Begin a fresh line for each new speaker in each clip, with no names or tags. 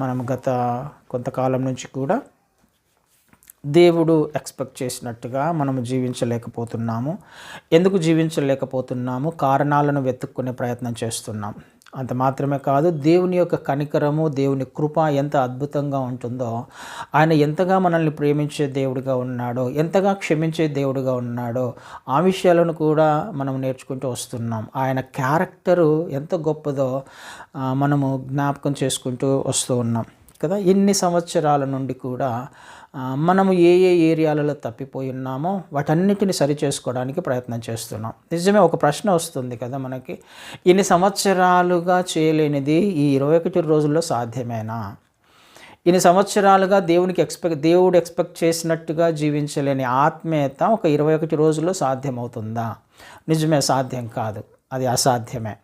మనం గత కొంతకాలం నుంచి కూడా దేవుడు ఎక్స్పెక్ట్ చేసినట్టుగా మనము జీవించలేకపోతున్నాము. ఎందుకు జీవించలేకపోతున్నాము? కారణాలను వెతుక్కునే ప్రయత్నం చేస్తున్నాం. అంత మాత్రమే కాదు, దేవుని యొక్క కనికరము, దేవుని కృప ఎంత అద్భుతంగా ఉంటుందో, ఆయన ఎంతగా మనల్ని ప్రేమించే దేవుడిగా ఉన్నాడో, ఎంతగా క్షమించే దేవుడిగా ఉన్నాడో, ఆ విషయాలను కూడా మనం నేర్చుకుంటూ వస్తున్నాం. ఆయన క్యారెక్టరు ఎంత గొప్పదో మనము జ్ఞాపకం చేసుకుంటూ వస్తూ ఉన్నాం కదా. ఇన్ని సంవత్సరాల నుండి కూడా మనము ఏ ఏరియాలలో తప్పిపోయి ఉన్నామో వాటన్నిటిని సరి చేసుకోవడానికి ప్రయత్నం చేస్తున్నాం. నిజమే, ఒక ప్రశ్న వస్తుంది కదా మనకి, ఇన్ని సంవత్సరాలుగా చేయలేనిది ఈ 21 రోజుల్లో సాధ్యమేనా? ఇన్ని సంవత్సరాలుగా దేవుడు ఎక్స్పెక్ట్ చేసినట్టుగా జీవించలేని ఆత్మీయత ఒక 21 రోజుల్లో సాధ్యమవుతుందా? నిజమే, సాధ్యం కాదు, అది అసాధ్యమే.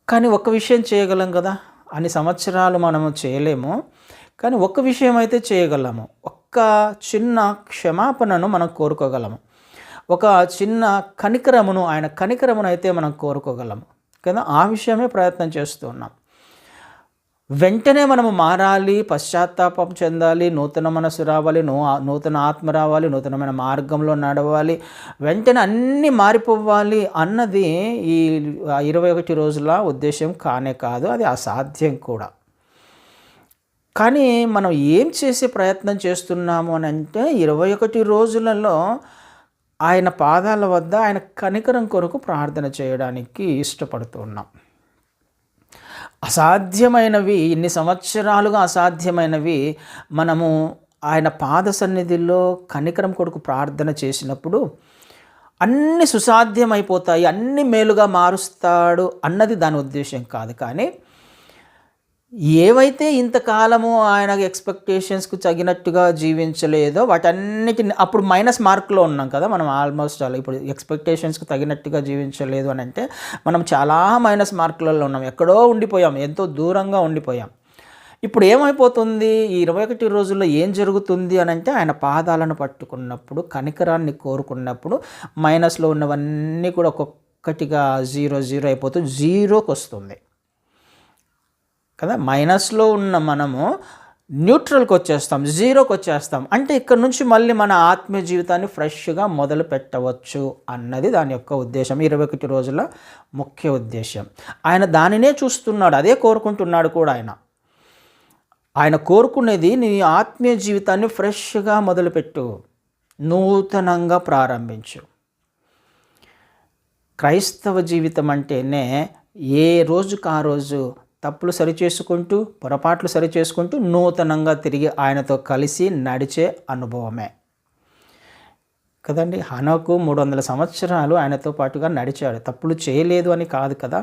కానీ ఒక విషయం చేయగలం కదా. అన్ని సంవత్సరాలు మనము చేయలేము, కానీ ఒక్క విషయం అయితే చేయగలము. ఒక్క చిన్న క్షమాపణను మనం కోరుకోగలము. ఒక చిన్న కనికరమును, ఆయన కనికరమును అయితే మనం కోరుకోగలము కదా. ఆ విషయమే ప్రయత్నం చేస్తున్నాం. వెంటనే మనము మారాలి, పశ్చాత్తాపం చెందాలి, నూతన మనసు రావాలి, నూతన ఆత్మ రావాలి, నూతనమైన మార్గంలో నడవాలి, వెంటనే అన్నీ మారిపోవాలి అన్నది ఈ 21 రోజుల ఉద్దేశం కానే కాదు. అది అసాధ్యం కూడా. కానీ మనం ఏం చేసే ప్రయత్నం చేస్తున్నాము అని అంటే, 21 రోజులలో ఆయన పాదాల వద్ద ఆయన కనికరం కొరకు ప్రార్థన చేయడానికి ఇష్టపడుతున్నాం. అసాధ్యమైనవి, ఇన్ని సంవత్సరాలుగా అసాధ్యమైనవి మనము ఆయన పాద సన్నిధిలో కనికరం కొరకు ప్రార్థన చేసినప్పుడు అన్నీ సుసాధ్యమైపోతాయి, అన్ని మేలుగా మారుస్తాడు అన్నది దాని ఉద్దేశం కాదు. కానీ ఏవైతే ఇంతకాలము ఆయన ఎక్స్పెక్టేషన్స్కు తగినట్టుగా జీవించలేదో వాటన్నిటిని అప్పుడు మైనస్ మార్కులో ఉన్నాం కదా మనం. ఆల్మోస్ట్ ఇప్పుడు ఎక్స్పెక్టేషన్స్కి తగినట్టుగా జీవించలేదు అని అంటే మనం చాలా మైనస్ మార్కులలో ఉన్నాం, ఎక్కడో ఉండిపోయాం, ఎంతో దూరంగా ఉండిపోయాం. ఇప్పుడు ఏమైపోతుంది, ఈ 21 రోజుల్లో ఏం జరుగుతుంది అని అంటే, ఆయన పాదాలను పట్టుకున్నప్పుడు, కనికరాన్ని కోరుకున్నప్పుడు మైనస్లో ఉన్నవన్నీ కూడా ఒక్కొక్కటిగా 0 అయిపోతూ 0కి వస్తుంది కదా. మైనస్లో ఉన్న మనము న్యూట్రల్కి వచ్చేస్తాం, 0కి వచ్చేస్తాం. అంటే ఇక్కడ నుంచి మళ్ళీ మన ఆత్మీయ జీవితాన్ని ఫ్రెష్గా మొదలు పెట్టవచ్చు అన్నది దాని యొక్క ఉద్దేశం, 21 రోజుల ముఖ్య ఉద్దేశం. ఆయన దానినే చూస్తున్నాడు, అదే కోరుకుంటున్నాడు కూడా. ఆయన కోరుకునేది నీ ఆత్మీయ జీవితాన్ని ఫ్రెష్గా మొదలుపెట్టు, నూతనంగా ప్రారంభించు. క్రైస్తవ జీవితం అంటేనే ఏ రోజుకు ఆ రోజు తప్పులు సరిచేసుకుంటూ, పొరపాట్లు సరిచేసుకుంటూ నూతనంగా తిరిగి ఆయనతో కలిసి నడిచే అనుభవమే కదండి. హనోకు 300 సంవత్సరాలు ఆయనతో పాటుగా నడిచాడు, తప్పులు చేయలేదు అని కాదు కదా.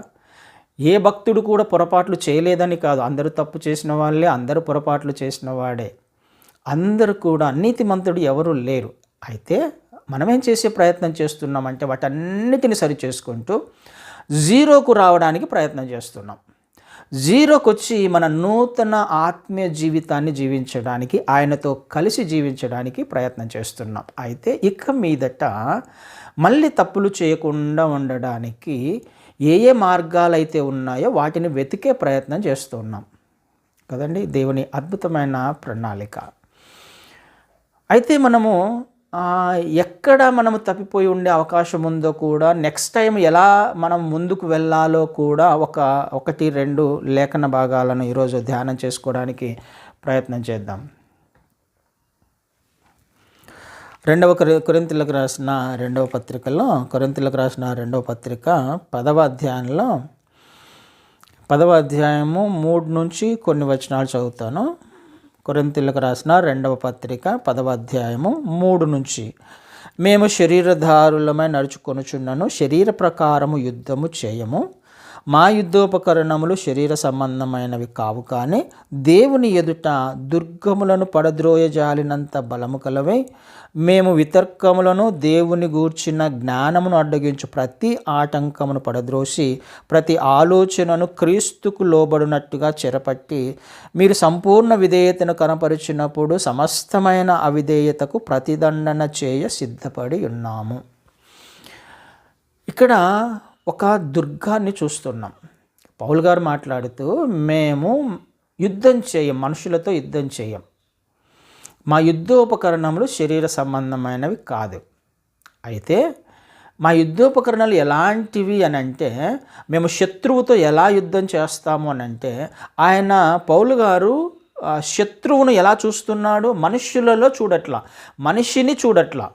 ఏ భక్తుడు కూడా పొరపాట్లు చేయలేదని కాదు, అందరూ తప్పు చేసిన వాళ్ళే, అందరూ పొరపాట్లు చేసిన వాడే, అందరూ కూడా నీతిమంతుడు ఎవరు లేరు. అయితే మనమేం చేసే ప్రయత్నం చేస్తున్నామంటే వాటన్నిటిని సరి చేసుకుంటూ 0కు రావడానికి ప్రయత్నం చేస్తున్నాం. 0కి వచ్చి మన నూతన ఆత్మీయ జీవితాన్ని జీవించడానికి, ఆయనతో కలిసి జీవించడానికి ప్రయత్నం చేస్తున్నాం. అయితే ఇక మీదట మళ్ళీ తప్పులు చేయకుండా ఉండడానికి ఏ మార్గాలు అయితే ఉన్నాయో వాటిని వెతికే ప్రయత్నం చేస్తున్నాం కదండి. దేవుని అద్భుతమైన ప్రణాళిక. అయితే మనము ఎక్కడ మనము తప్పిపోయి ఉండే అవకాశం ఉందో కూడా, నెక్స్ట్ టైం ఎలా మనం ముందుకు వెళ్ళాలో కూడా 1-2 లేఖన భాగాలను ఈరోజు ధ్యానం చేసుకోవడానికి ప్రయత్నం చేద్దాం. 2వ కొరింథీయులకు రాసిన 2వ పత్రికలో, కొరింథీయులకు రాసిన 2వ పత్రిక 10వ అధ్యాయంలో, 10వ అధ్యాయము 3 నుంచి కొన్ని వచనాలు చదువుతాను. కొరింథీయులకు రాసిన 2వ పత్రిక 10వ అధ్యాయము 3 నుంచి, మేము శరీరధారులమై నడుచుకొనుచున్నను, శరీర ప్రకారము యుద్ధము చేయము, మా యుద్ధోపకరణములు శరీర సంబంధమైనవి కావు, కానీ దేవుని ఎదుట దుర్గములను పడద్రోయజాలినంత బలము కలవై, మేము వితర్కములను, దేవుని గూర్చిన జ్ఞానమును అడ్డగించు ప్రతి ఆటంకమును పడద్రోసి, ప్రతి ఆలోచనను క్రీస్తుకు లోబడినట్టుగా చెరపట్టి, మీరు సంపూర్ణ విధేయతను కనపరిచినప్పుడు సమస్తమైన అవిధేయతకు ప్రతిదండన చేయ సిద్ధపడి ఉన్నాము. ఇక్కడ ఒక దుర్గాన్ని చూస్తున్నాం. పౌలు గారు మాట్లాడుతూ, మేము యుద్ధం చేయం, మనుషులతో యుద్ధం చేయం. మా యుద్ధోపకరణములు శరీర సంబంధమైనవి కాదు. అయితే మా యుద్ధోపకరణాలు ఎలాంటివి అని అంటే, మేము శత్రువుతో ఎలా యుద్ధం చేస్తాము అని అంటే, ఆయన పౌలు గారు శత్రువును ఎలా చూస్తున్నాడు? మనుష్యులలో చూడట్లా, మనిషిని చూడట్లా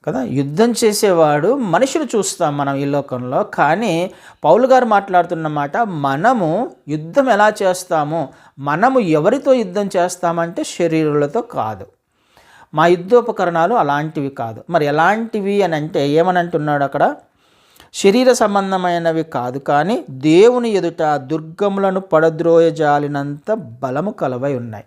కదా. యుద్ధం చేసేవాడు మనిషిని చూస్తాం మనం ఈ లోకంలో. కానీ పౌలు గారు మాట్లాడుతున్న మాట, మనము యుద్ధం ఎలా చేస్తాము, మనము ఎవరితో యుద్ధం చేస్తామంటే శరీరులతో కాదు. మా యుద్ధోపకరణాలు అలాంటివి కాదు. మరి ఎలాంటివి అని అంటే ఏమని అంటున్నాడు అక్కడ? శరీర సంబంధమైనవి కాదు, కానీ దేవుని ఎదుట దుర్గములను పడద్రోయజాలినంత బలము కలవై ఉన్నాయి.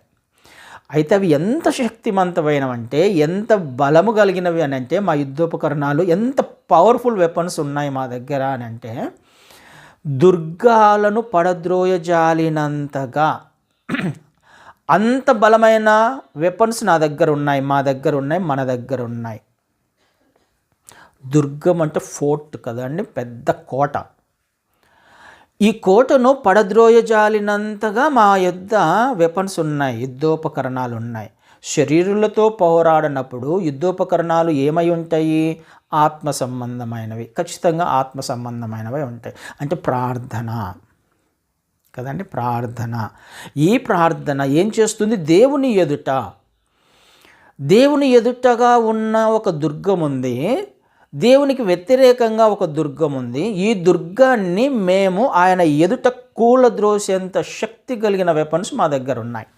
అయితే అవి ఎంత శక్తివంతమైనవంటే, ఎంత బలము కలిగినవి అని అంటే, మా యుద్ధోపకరణాలు ఎంత పవర్ఫుల్ వెపన్స్ ఉన్నాయి మా దగ్గర అని అంటే, దుర్గాలను పడద్రోయజాలినంతగా అంత బలమైన వెపన్స్ నా దగ్గర ఉన్నాయి, మా దగ్గర ఉన్నాయి, మన దగ్గర ఉన్నాయి. దుర్గం అంటే ఫోర్ట్ కదండి, పెద్ద కోట. ఈ కోటను పడద్రోయజాలినంతగా మా యొద్ద వెపన్స్ ఉన్నాయి, యుద్ధోపకరణాలు ఉన్నాయి. శరీరులతో పోరాడినప్పుడు యుద్ధోపకరణాలు ఏమై ఉంటాయి? ఆత్మ సంబంధమైనవి, ఖచ్చితంగా ఆత్మ సంబంధమైనవి ఉంటాయి. అంటే ప్రార్థన కదండి, ప్రార్థన. ఈ ప్రార్థన ఏం చేస్తుంది? దేవుని ఎదుటగా ఉన్న ఒక దుర్గం ఉంది, దేవునికి వ్యతిరేకంగా ఒక దుర్గం ఉంది. ఈ దుర్గాన్ని మేము ఆయన ఎదుట కూలద్రోసేంత శక్తి కలిగిన వెపన్స్ మా దగ్గర ఉన్నాయి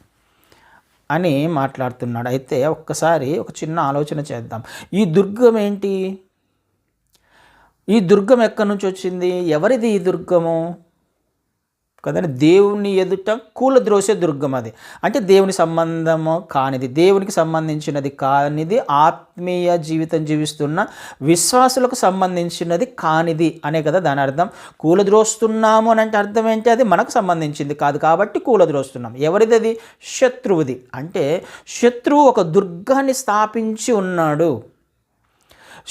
అని మాట్లాడుతున్నాడు. అయితే ఒక్కసారి ఒక చిన్న ఆలోచన చేద్దాం. ఈ దుర్గం ఏంటి? ఈ దుర్గం ఎక్కడి నుంచి వచ్చింది? ఎవరిది ఈ దుర్గము? కదండి, దేవుని ఎదుట కూలద్రోసే దుర్గం అది. అంటే దేవుని సంబంధము కానిది, దేవునికి సంబంధించినది కానిది, ఆత్మీయ జీవితం జీవిస్తున్న విశ్వాసులకు సంబంధించినది కానిది అనే కదా దాని అర్థం. కూలద్రోస్తున్నాము అని అంటే అర్థం ఏంటి? అది మనకు సంబంధించింది కాదు కాబట్టి కూలద్రోస్తున్నాం. ఎవరిది అది? శత్రువుది. అంటే శత్రువు ఒక దుర్గాన్ని స్థాపించి ఉన్నాడు.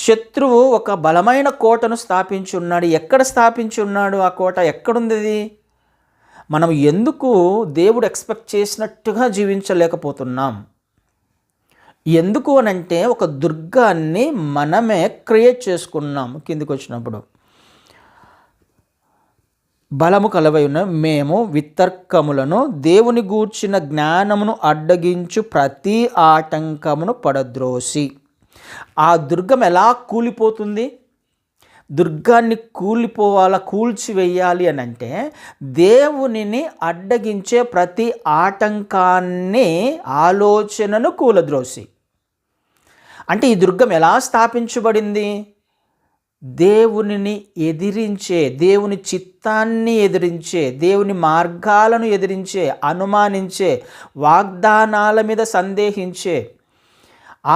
శత్రువు ఒక బలమైన కోటను స్థాపించి ఉన్నాడు. ఎక్కడ స్థాపించి ఉన్నాడు? ఆ కోట ఎక్కడుంది? అది మనం ఎందుకు దేవుడు ఎక్స్పెక్ట్ చేసినట్టుగా జీవించలేకపోతున్నాం? ఎందుకు అనంటే ఒక దుర్గాన్ని మనమే క్రియేట్ చేసుకున్నాం. కిందికి వచ్చినప్పుడు బలము కలవై ఉన్న మేము వితర్కములను, దేవుని గూర్చిన జ్ఞానమును అడ్డగించు ప్రతి ఆటంకమును పడద్రోసి. ఆ దుర్గం ఎలా కూలిపోతుంది? దుర్గాన్ని కూల్చివేయాలి అని అంటే దేవునిని అడ్డగించే ప్రతి ఆటంకాన్ని, ఆలోచనను కూలద్రోసి. అంటే ఈ దుర్గం ఎలా స్థాపించబడింది? దేవునిని ఎదిరించే, దేవుని చిత్తాన్ని ఎదిరించే, దేవుని మార్గాలను ఎదిరించే, అనుమానించే, వాగ్దానాల మీద సందేహించే,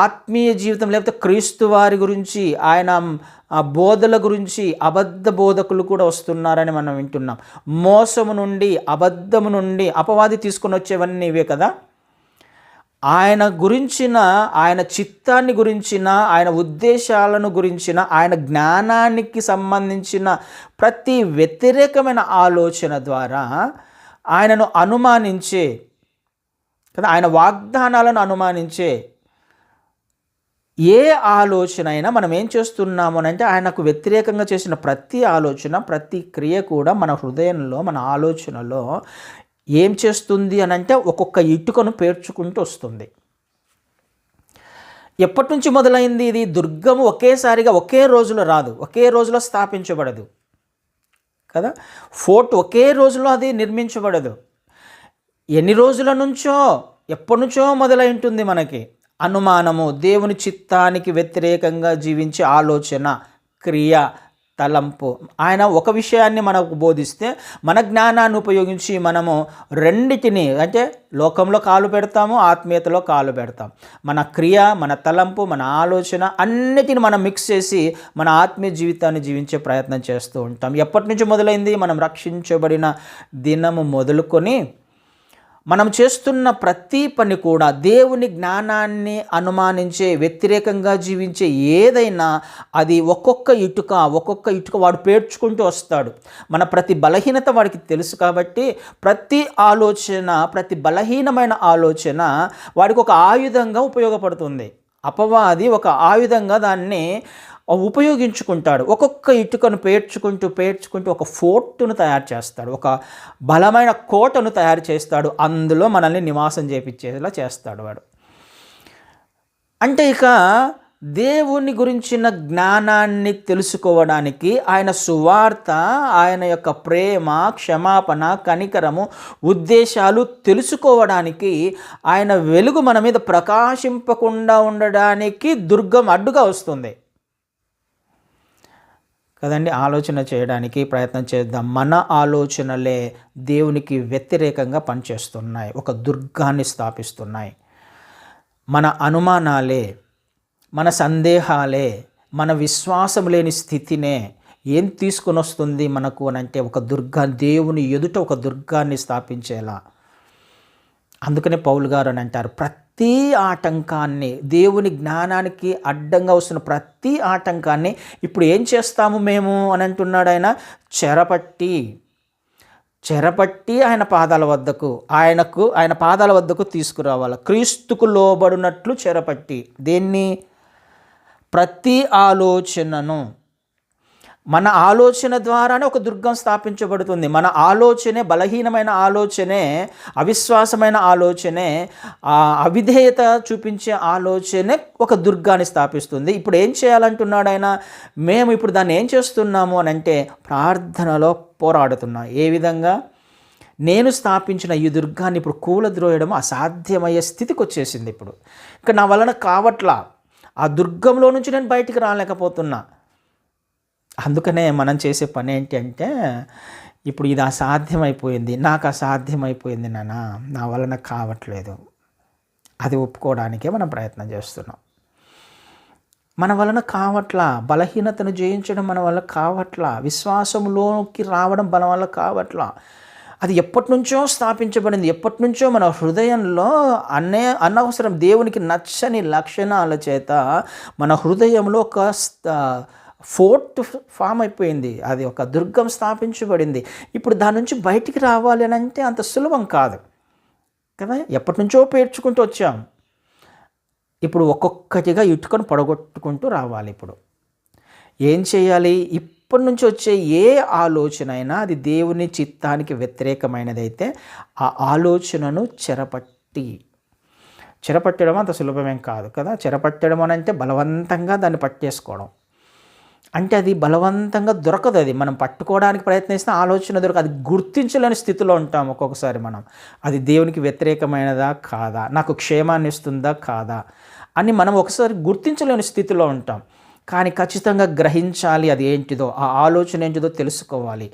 ఆత్మీయ జీవితం లేకపోతే క్రీస్తు వారి గురించి, ఆయన బోధల గురించి అబద్ధ బోధకులు కూడా వస్తున్నారని మనం వింటున్నాం. మోసము నుండి, అబద్ధము నుండి అపవాది తీసుకొని వచ్చేవన్నీ ఇవే కదా. ఆయన గురించిన, ఆయన చిత్తాన్ని గురించిన, ఆయన ఉద్దేశాలను గురించిన, ఆయన జ్ఞానానికి సంబంధించిన ప్రతి వ్యతిరేకమైన ఆలోచన ద్వారా ఆయనను అనుమానించే కదా, ఆయన వాగ్దానాలను అనుమానించే ఏ ఆలోచన అయినా మనం ఏం చేస్తున్నాము అని అంటే ఆయనకు వ్యతిరేకంగా చేసిన ప్రతి ఆలోచన, ప్రతి క్రియ కూడా మన హృదయంలో, మన ఆలోచనలో ఏం చేస్తుంది అని అంటే ఒక్కొక్క ఇటుకను పేర్చుకుంటూ వస్తుంది. ఎప్పటి నుంచి మొదలైంది ఇది? దుర్గము ఒకేసారిగా ఒకే రోజులో రాదు, ఒకే రోజులో స్థాపించబడదు కదా. ఫోర్ట్ ఒకే రోజులో అది నిర్మించబడదు. ఎన్ని రోజుల నుంచో, ఎప్పటి నుంచో మొదలై ఉంటుంది మనకి అనుమానము, దేవుని చిత్తానికి వ్యతిరేకంగా జీవించే ఆలోచన, క్రియ, తలంపు. ఆయన ఒక విషయాన్ని మనకు బోధిస్తే మన జ్ఞానాన్ని ఉపయోగించి మనము రెండిటిని, అంటే లోకంలో కాలు పెడతాము, ఆత్మీయతలో కాలు పెడతాం. మన క్రియ, మన తలంపు, మన ఆలోచన అన్నిటిని మనం మిక్స్ చేసి మన ఆత్మీయ జీవితాన్ని జీవించే ప్రయత్నం చేస్తూ ఉంటాం. ఎప్పటి నుంచి మొదలైంది? మనం రక్షించబడిన దినము మొదలుకొని మనం చేస్తున్న ప్రతి పని కూడా దేవుని జ్ఞానాన్ని అనుమానించే, వ్యతిరేకంగా జీవించే ఏదైనా అది ఒక్కొక్క ఇటుక వాడు పేర్చుకుంటూ వస్తాడు. మన ప్రతి బలహీనత వాడికి తెలుసు కాబట్టి ప్రతి ఆలోచన, ప్రతి బలహీనమైన ఆలోచన వాడికి ఒక ఆయుధంగా ఉపయోగపడుతుంది. అపవాది ఒక ఆయుధంగా దాన్ని ఉపయోగించుకుంటాడు. ఒక్కొక్క ఇటుకను పేర్చుకుంటూ ఒక ఫోర్టును తయారు చేస్తాడు, ఒక బలమైన కోటను తయారు చేస్తాడు. అందులో మనల్ని నివాసం చేపించేలా చేస్తాడు వాడు. అంటే ఇక దేవుని గురించిన జ్ఞానాన్ని తెలుసుకోవడానికి, ఆయన సువార్త, ఆయన యొక్క ప్రేమ, క్షమాపణ, కనికరము, ఉద్దేశాలు తెలుసుకోవడానికి, ఆయన వెలుగు మన మీద ప్రకాశింపకుండా ఉండడానికి దుర్గం అడ్డుగా వస్తుంది కదండి. ఆలోచన చేయడానికి ప్రయత్నం చేద్దాం. మన ఆలోచనలే దేవునికి వ్యతిరేకంగా పనిచేస్తున్నాయి, ఒక దుర్గాన్ని స్థాపిస్తున్నాయి. మన అనుమానాలే, మన సందేహాలే, మన విశ్వాసం లేని స్థితినే ఏం తీసుకొని వస్తుంది మనకు అని అంటే దేవుని ఎదుట ఒక దుర్గాన్ని స్థాపించేలా. అందుకనే పౌలు గారు అని అంటారు, ప్రతి ఆటంకాన్ని, దేవుని జ్ఞానానికి అడ్డంగా వస్తున్న ప్రతి ఆటంకాన్ని ఇప్పుడు ఏం చేస్తాము మేము అని అంటున్నాడు ఆయన. చెరపట్టి ఆయన పాదాల వద్దకు తీసుకురావాలి. క్రీస్తుకు లోబడినట్లు చెరపట్టి. దేన్ని? ప్రతి ఆలోచనను. మన ఆలోచన ద్వారానే ఒక దుర్గం స్థాపించబడుతుంది. మన ఆలోచనే, బలహీనమైన ఆలోచనే, అవిశ్వాసమైన ఆలోచనే, అవిధేయత చూపించే ఆలోచనే ఒక దుర్గాన్ని స్థాపిస్తుంది. ఇప్పుడు ఏం చేయాలంటున్నాడు ఆయన? మేము ఇప్పుడు దాన్ని ఏం చేస్తున్నాము అని అంటే ప్రార్థనలో పోరాడుతున్నాం. ఏ విధంగా? నేను స్థాపించిన ఈ దుర్గాన్ని ఇప్పుడు కూలద్రోయడం అసాధ్యమయ్యే స్థితికి వచ్చేసింది. ఇప్పుడు ఇక నా వలన కావట్లా, ఆ దుర్గంలో నుంచి నేను బయటికి రాలేకపోతున్నా. అందుకనే మనం చేసే పని ఏంటి అంటే, ఇప్పుడు ఇది అసాధ్యమైపోయింది, నాకు అసాధ్యమైపోయింది నా వలన కావట్లేదు, అది ఒప్పుకోవడానికే మనం ప్రయత్నం చేస్తున్నాం. మన వలన కావట్లా, బలహీనతను జయించడం మన వల్ల కావట్లా, విశ్వాసంలోకి రావడం మన వల్ల కావట్లా. అది ఎప్పటి నుంచో స్థాపించబడింది, ఎప్పటి నుంచో మన హృదయంలో అనవసరం దేవునికి నచ్చని లక్షణాల చేత మన హృదయంలో ఒక ఫోర్ట్ ఫామ్ అయిపోయింది. అది ఒక దుర్గం స్థాపించబడింది. ఇప్పుడు దాని నుంచి బయటికి రావాలి అని అంటే అంత సులభం కాదు కదా. ఎప్పటి నుంచో పేర్చుకుంటూ వచ్చాం. ఇప్పుడు ఒక్కొక్కటిగా ఇటుకను పడగొట్టుకుంటూ రావాలి. ఇప్పుడు ఏం చేయాలి? ఇప్పటి నుంచి వచ్చే ఏ ఆలోచన అయినా అది దేవుని చిత్తానికి వ్యతిరేకమైనదైతే ఆ ఆలోచనను చెరపట్టడం అంత సులభమేం కాదు కదా. చెరపట్టడం అని అంటే బలవంతంగా దాన్ని పట్టేసుకోవడం. అంటే అది బలవంతంగా దొరకదు. అది మనం పట్టుకోవడానికి ప్రయత్నిస్తే ఆలోచన దొరకదు. అది గుర్తించలేని స్థితిలో ఉంటాం ఒక్కొక్కసారి మనం. అది దేవునికి వ్యతిరేకమైనదా కాదా, నాకు క్షేమాన్ని ఇస్తుందా కాదా అని మనం ఒకసారి గుర్తించలేని స్థితిలో ఉంటాం. కానీ ఖచ్చితంగా గ్రహించాలి అది ఏంటిదో, ఆ ఆలోచన ఏంటిదో తెలుసుకోవాలి.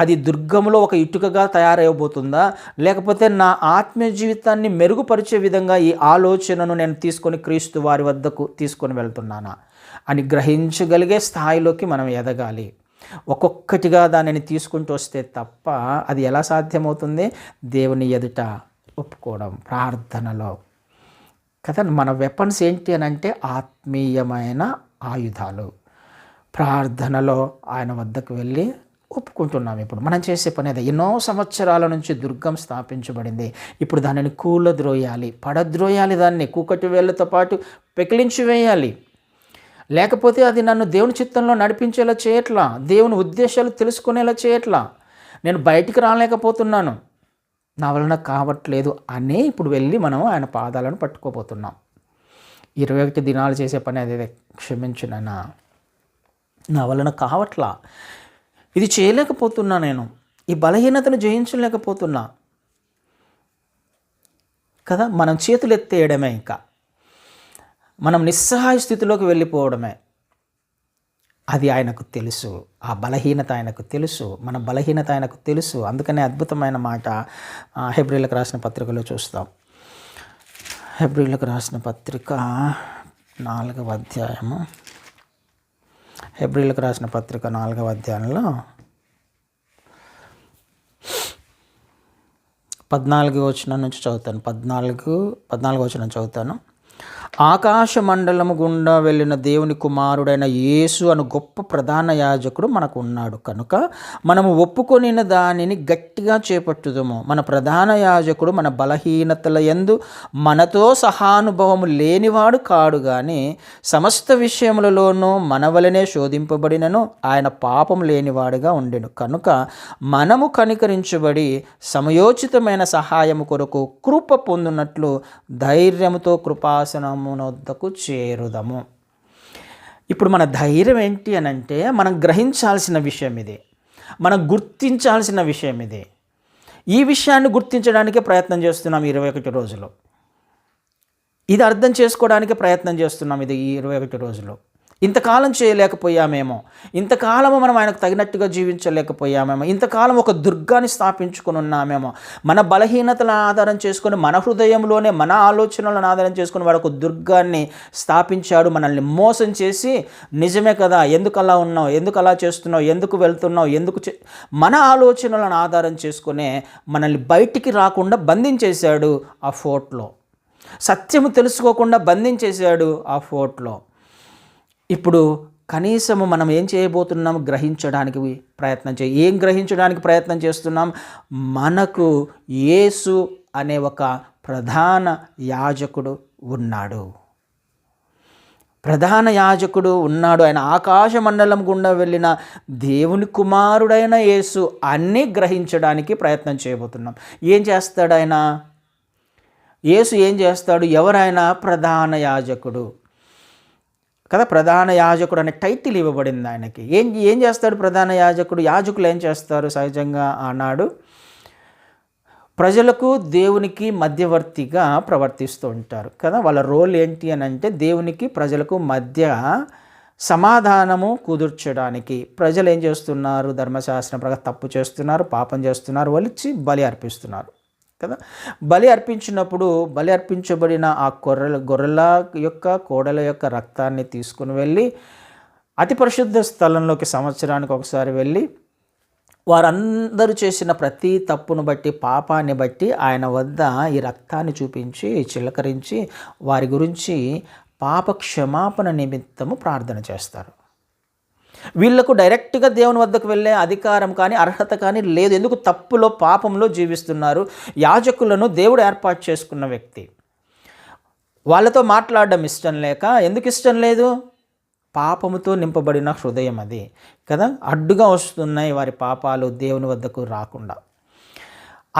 అది దుర్గంలో ఒక ఇటుకగా తయారైపోతుందా, లేకపోతే నా ఆత్మీయ జీవితాన్ని మెరుగుపరిచే విధంగా ఈ ఆలోచనను నేను తీసుకొని క్రీస్తు వారి వద్దకు తీసుకొని వెళ్తున్నానా అని గ్రహించగలిగే స్థాయిలోకి మనం ఎదగాలి. ఒక్కొక్కటిగా దానిని తీసుకుంటూ వస్తే తప్ప అది ఎలా సాధ్యమవుతుంది? దేవుని ఎదుట ఒప్పుకోవడం, ప్రార్థనలో కదా. మన వెపన్స్ ఏంటి అని అంటే ఆత్మీయమైన ఆయుధాలు. ప్రార్థనలో ఆయన వద్దకు వెళ్ళి ఒప్పుకుంటున్నాం. ఇప్పుడు మనం చేసే పని అదే. ఎన్నో సంవత్సరాల నుంచి దుర్గం స్థాపించబడింది. ఇప్పుడు దానిని కూలద్రోయాలి, పడద్రోయాలి, దాన్ని కూకటి వేళ్ళతో పాటు పెకిలించి వేయాలి. లేకపోతే అది నన్ను దేవుని చిత్తంలో నడిపించేలా చేయట్లా, దేవుని ఉద్దేశాలు తెలుసుకునేలా చేయట్లా, నేను బయటికి రాలేకపోతున్నాను, నా వలన కావట్లేదు అనే ఇప్పుడు వెళ్ళి మనం ఆయన పాదాలను పట్టుకోబోతున్నాం. 21 దినాలు చేసే పని అదే. క్షమించునన్నా, నా వలన కావట్లా, ఇది చేయలేకపోతున్నా, నేను ఈ బలహీనతను జయించలేకపోతున్నా కదా. మనం చేతులు ఎత్తేయడమే, ఇంకా మనం నిస్సహాయ స్థితిలోకి వెళ్ళిపోవడమే. అది ఆయనకు తెలుసు, ఆ బలహీనత ఆయనకు తెలుసు, మన బలహీనత ఆయనకు తెలుసు. అందుకనే అద్భుతమైన మాట హెబ్రీలకు రాసిన పత్రికలో చూస్తాం. హెబ్రీలకు రాసిన పత్రిక 4వ అధ్యాయము, హెబ్రీలకు రాసిన పత్రిక 4వ అధ్యాయంలో 14వ వచనం నుంచి చదువుతాను. 14వ వచనం చదువుతాను. ఆకాశ మండలము గుండా వెళ్ళిన దేవుని కుమారుడైన యేసు అను గొప్ప ప్రధాన యాజకుడు మనకు ఉన్నాడు కనుక మనము ఒప్పుకొనిన దానిని గట్టిగా చేపట్టుదము. మన ప్రధాన యాజకుడు మన బలహీనతల యందు మనతో సహానుభవము లేనివాడు కాడు గాని సమస్త విషయములలోనూ మన వలనే శోధింపబడినను ఆయన పాపం లేనివాడుగా ఉండెను కనుక మనము కనికరించబడి సమయోచితమైన సహాయము కొరకు కృప పొందునట్లు ధైర్యముతో కృపాసనమునొద్దకు చేరుదము. ఇప్పుడు మన ధైర్యం ఏంటి అని అంటే, మనం గ్రహించాల్సిన విషయం ఇది, మనం గుర్తించాల్సిన విషయం ఇది. ఈ విషయాన్ని గుర్తించడానికి ప్రయత్నం చేస్తున్నాం 21 రోజులు. ఇది అర్థం చేసుకోవడానికి ప్రయత్నం చేస్తున్నాం ఇది ఈ 21 రోజులు. ఇంతకాలం చేయలేకపోయామేమో, ఇంతకాలము మనం ఆయనకు తగినట్టుగా జీవించలేకపోయామేమో, ఇంతకాలం ఒక దుర్గాన్ని స్థాపించుకొని ఉన్నామేమో, మన బలహీనతలను ఆధారం చేసుకొని, మన హృదయంలోనే మన ఆలోచనలను ఆధారం చేసుకొని వాడు ఒక దుర్గాన్ని స్థాపించాడు. మనల్ని మోసం చేసి, నిజమే కదా, ఎందుకు అలా ఉన్నావు, ఎందుకు అలా చేస్తున్నావు, ఎందుకు వెళ్తున్నావు, మన ఆలోచనలను ఆధారం చేసుకునే మనల్ని బయటికి రాకుండా బంధించేశాడు ఆ ఫోర్ట్లో. సత్యము తెలుసుకోకుండా బంధించేశాడు ఆ ఫోర్ట్లో. ఇప్పుడు కనీసము మనం ఏం చేయబోతున్నాం, గ్రహించడానికి ప్రయత్నం ఏం గ్రహించడానికి ప్రయత్నం చేస్తున్నాం? మనకు యేసు అనే ఒక ప్రధాన యాజకుడు ఉన్నాడు. ప్రధాన యాజకుడు ఉన్నాడు. ఆయన ఆకాశ మండలం గుండా వెళ్ళిన దేవుని కుమారుడైన యేసు అన్నీ గ్రహించడానికి ప్రయత్నం చేయబోతున్నాం. ఏం చేస్తాడు ఆయన? యేసు ఏం చేస్తాడు? ఎవరైనా ప్రధాన యాజకుడు కదా, ప్రధాన యాజకుడు అనే టైటిల్ ఇవ్వబడింది ఆయనకి. ఏం చేస్తాడు ప్రధాన యాజకుడు? యాజకులు ఏం చేస్తారు సహజంగా ఆనాడు? ప్రజలకు దేవునికి మధ్యవర్తిగా ప్రవర్తిస్తూ ఉంటారు కదా. వాళ్ళ రోల్ ఏంటి అని అంటే, దేవునికి ప్రజలకు మధ్య సమాధానము కుదుర్చడానికి. ప్రజలు ఏం చేస్తున్నారు? ధర్మశాస్త్రం ప్రకారం తప్పు చేస్తున్నారు, పాపం చేస్తున్నారు, వచ్చి బలి అర్పిస్తున్నారు కదా. బలి అర్పించబడిన ఆ గొర్రెల యొక్క కోడల యొక్క రక్తాన్ని తీసుకుని వెళ్ళి అతి పరిశుద్ధ స్థలంలోకి సంవత్సరానికి ఒకసారి వెళ్ళి వారందరూ చేసిన ప్రతి తప్పును బట్టి, పాపాన్ని బట్టి ఆయన వద్ద ఈ రక్తాన్ని చూపించి చిలకరించి వారి గురించి పాప క్షమాపణ నిమిత్తము ప్రార్థన చేస్తారు. వీళ్లకు డైరెక్ట్గా దేవుని వద్దకు వెళ్ళే అధికారం కానీ అర్హత కానీ లేదు. ఎందుకు? తప్పులో పాపంలో జీవిస్తున్నారు. యాజకులను దేవుడు ఏర్పాటు చేసుకున్న వ్యక్తి. వాళ్ళతో మాట్లాడడం ఇష్టం లేక, ఎందుకు ఇష్టం లేదు? పాపముతో నింపబడిన హృదయం అది కదా, అడ్డుగా వస్తున్నాయి వారి పాపాలు దేవుని వద్దకు రాకుండా.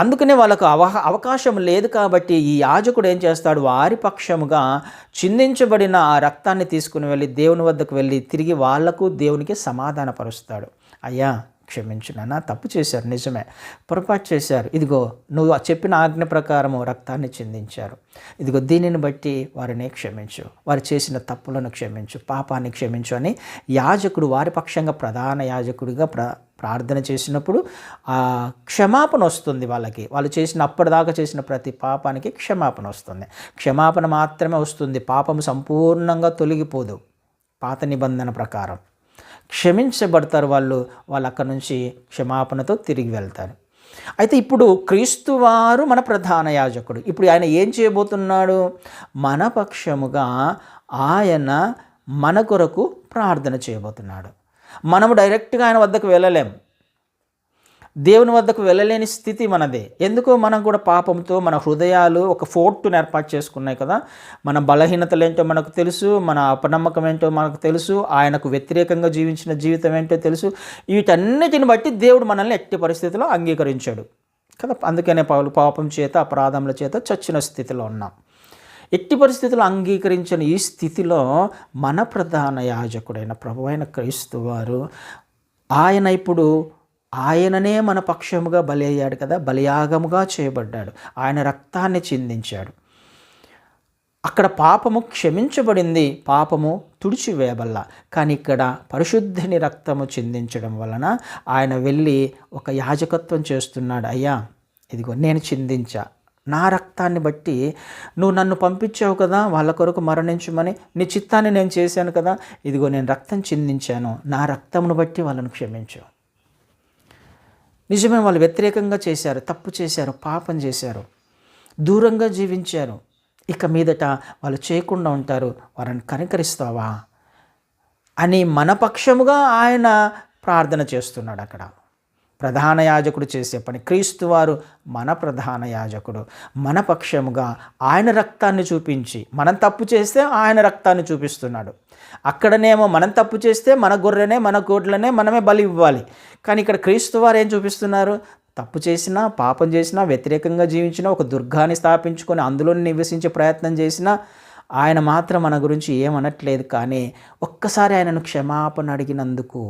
అందుకనే వాళ్ళకు అవకాశం లేదు. కాబట్టి ఈ యాజకుడు ఏం చేస్తాడు? వారి పక్షముగా చిందించబడిన ఆ రక్తాన్ని తీసుకుని వెళ్ళి దేవుని వద్దకు వెళ్ళి తిరిగి వాళ్లకు దేవునికి సమాధానపరుస్తాడు. అయ్యా క్షమించు నాన్న, తప్పు చేశారు, నిజమే, పొరపాటు చేశారు, ఇదిగో నువ్వు చెప్పిన ఆజ్ఞ ప్రకారము రక్తాన్ని చిందించారు, ఇదిగో దీనిని బట్టి వారిని క్షమించు, వారు చేసిన తప్పులను క్షమించు, పాపాన్ని క్షమించు అని యాజకుడు వారి పక్షంగా ప్రధాన యాజకుడిగా ప్రార్థన చేసినప్పుడు ఆ క్షమాపణ వస్తుంది వాళ్ళకి. వాళ్ళు అప్పటిదాకా చేసిన ప్రతి పాపానికి క్షమాపణ వస్తుంది. క్షమాపణ మాత్రమే వస్తుంది, పాపం సంపూర్ణంగా తొలగిపోదు. పాత నిబంధన ప్రకారం క్షమించబడతారు వాళ్ళు అక్కడి నుంచి క్షమాపణతో తిరిగి వెళ్తారు. అయితే ఇప్పుడు క్రీస్తు వారు మన ప్రధాన యాజకుడు. ఇప్పుడు ఆయన ఏం చేయబోతున్నాడు? మన పక్షముగా ఆయన మన కొరకు ప్రార్థన చేయబోతున్నాడు. మనము డైరెక్ట్గా ఆయన వద్దకు వెళ్ళలేం, దేవుని వద్దకు వెళ్ళలేని స్థితి మనదే. ఎందుకు? మనం కూడా పాపంతో మన హృదయాలు ఒక ఫోర్టును ఏర్పాటు చేసుకున్నాయి కదా. మన బలహీనతలు ఏంటో మనకు తెలుసు, మన అపనమ్మకం ఏంటో మనకు తెలుసు, ఆయనకు వ్యతిరేకంగా జీవించిన జీవితం ఏంటో తెలుసు. వీటన్నిటిని బట్టి దేవుడు మనల్ని ఎట్టి పరిస్థితిలో అంగీకరించాడు కదా. అందుకనే పాపం చేత, అపరాధముల చేత చచ్చిన స్థితిలో ఉన్నాం. ఎట్టి పరిస్థితుల్లో అంగీకరించిన ఈ స్థితిలో మన ప్రధాన యాజకుడైన ప్రభువైన క్రీస్తు వారు ఆయన ఇప్పుడు ఆయననే మన పక్షముగా బలి అయ్యాడు కదా, బలియాగముగా చేయబడ్డాడు, ఆయన రక్తాన్ని చిందించాడు. అక్కడ పాపము క్షమించబడింది, పాపము తుడిచివేయబల్లా. కానీ ఇక్కడ పరిశుద్ధిని రక్తము చిందించడం వలన ఆయన వెళ్ళి ఒక యాజకత్వం చేస్తున్నాడు. అయ్యా ఇదిగో నేను చిందించా, నా రక్తాన్ని బట్టి నువ్వు నన్ను పంపించావు కదా వాళ్ళ కొరకు మరణించమని, నీ చిత్తాన్ని నేను చేశాను కదా, ఇదిగో నేను రక్తం చిందించాను, నా రక్తమును బట్టి వాళ్ళను క్షమించు. నిజమే, వాళ్ళు వ్యతిరేకంగా చేశారు, తప్పు చేశారు, పాపం చేశారు, దూరంగా జీవించారు. ఇక మీదట వాళ్ళు చేయకుండా ఉంటారు, వారిని కనికరిస్తావా అని మన పక్షముగా ఆయన ప్రార్థన చేస్తున్నాడు. అక్కడ ప్రధాన యాజకుడు చేసే పని, క్రీస్తు వారు మన ప్రధాన యాజకుడు, మన పక్షముగా ఆయన రక్తాన్ని చూపించి, మనం తప్పు చేస్తే ఆయన రక్తాన్ని చూపిస్తున్నాడు. అక్కడనేమో మనం తప్పు చేస్తే మన గొర్రెనే మన గొడ్లనే మనమే బలి ఇవ్వాలి. కానీ ఇక్కడ క్రీస్తు వారు ఏం చూపిస్తున్నారు? తప్పు చేసినా, పాపం చేసినా, వ్యతిరేకంగా జీవించినా, ఒక దుర్గాన్ని స్థాపించుకొని అందులో నివసించే ప్రయత్నం చేసినా ఆయన మాత్రం మన గురించి ఏమనట్లేదు. కానీ ఒక్కసారి ఆయనను క్షమాపణ అడిగినందుకు,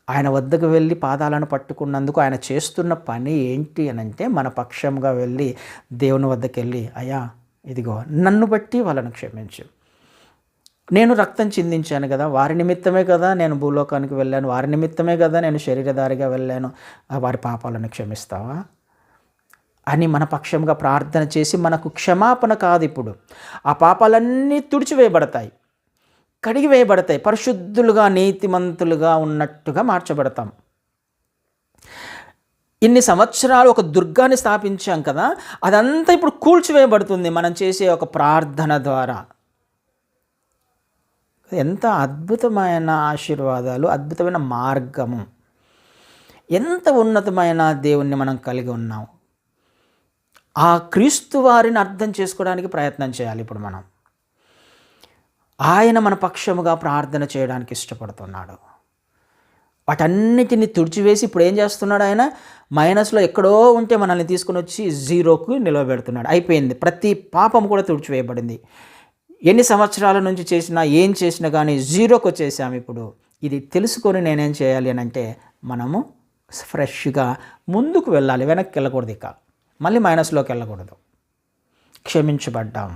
ఆయన వద్దకు వెళ్ళి పాదాలను పట్టుకున్నందుకు ఆయన చేస్తున్న పని ఏంటి అని అంటే, మన పక్షంగా వెళ్ళి దేవుని వద్దకు వెళ్ళి, అయ్యా ఇదిగో నన్ను బట్టి వాళ్ళను క్షమించు, నేను రక్తం చిందించాను కదా, వారి నిమిత్తమే కదా నేను భూలోకానికి వెళ్ళాను, వారి నిమిత్తమే కదా నేను శరీరధారిగా వెళ్ళాను, వారి పాపాలను క్షమిస్తావా అని మన పక్షంగా ప్రార్థన చేసి, మనకు క్షమాపణ కాదు, ఇప్పుడు ఆ పాపాలన్నీ తుడిచివేయబడతాయి, కడిగివేయబడతాయి, పరిశుద్ధులుగా నీతిమంతులుగా ఉన్నట్టుగా మార్చబడతాం. ఇన్ని సంవత్సరాలు ఒక దుర్గాన్ని స్థాపించాం కదా, అదంతా ఇప్పుడు కూల్చివేయబడుతుంది మనం చేసే ఒక ప్రార్థన ద్వారా. ఎంత అద్భుతమైన ఆశీర్వాదాలు, అద్భుతమైన మార్గము, ఎంత ఉన్నతమైన దేవుణ్ణి మనం కలిగి ఉన్నాం. ఆ క్రీస్తు వారిని అర్థం చేసుకోవడానికి ప్రయత్నం చేయాలి. ఇప్పుడు మనం ఆయన మన పక్షముగా ప్రార్థన చేయడానికి ఇష్టపడుతున్నాడు. వాటన్నిటిని తుడిచివేసి ఇప్పుడు ఏం చేస్తున్నాడు? ఆయన మైనస్లో ఎక్కడో ఉంటే మనల్ని తీసుకుని వచ్చి జీరోకు నిలవబెడుతున్నాడు. అయిపోయింది, ప్రతి పాపం కూడా తుడిచివేయబడింది. ఎన్ని సంవత్సరాల నుంచి చేసినా, ఏం చేసినా కానీ జీరోకి వచ్చేసాము. ఇప్పుడు ఇది తెలుసుకొని నేనేం చేయాలి అని అంటే, మనము ఫ్రెష్గా ముందుకు వెళ్ళాలి, వెనక్కి వెళ్ళకూడదు, ఇక మళ్ళీ మైనస్లోకి వెళ్ళకూడదు. క్షమించబడ్డాం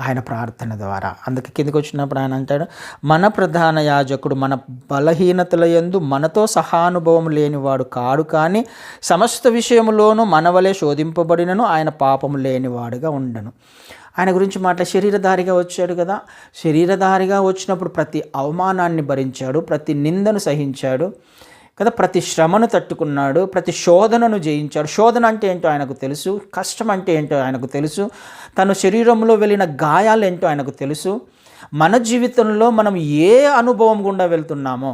ఆయన ప్రార్థన ద్వారా. అందుకే కిందకి వచ్చినప్పుడు ఆయన అంటాడు, మన ప్రధాన యాజకుడు మన బలహీనతల యందు మనతో సహానుభవం లేనివాడు కాడు, కానీ సమస్త విషయములోనూ మనవలే శోధింపబడినను ఆయన పాపము లేనివాడుగా ఉండను. ఆయన గురించి శరీరధారిగా వచ్చాడు కదా, శరీరధారిగా వచ్చినప్పుడు ప్రతి అవమానాన్ని భరించాడు, ప్రతి నిందను సహించాడు కదా, ప్రతి శ్రమను తట్టుకున్నాడు, ప్రతి శోధనను జయించాడు. శోధన అంటే ఏంటో ఆయనకు తెలుసు, కష్టం అంటే ఏంటో ఆయనకు తెలుసు, తన శరీరంలో వెళ్ళిన గాయాలు ఏంటో ఆయనకు తెలుసు. మన జీవితంలో మనం ఏ అనుభవం గుండా వెళ్తున్నామో,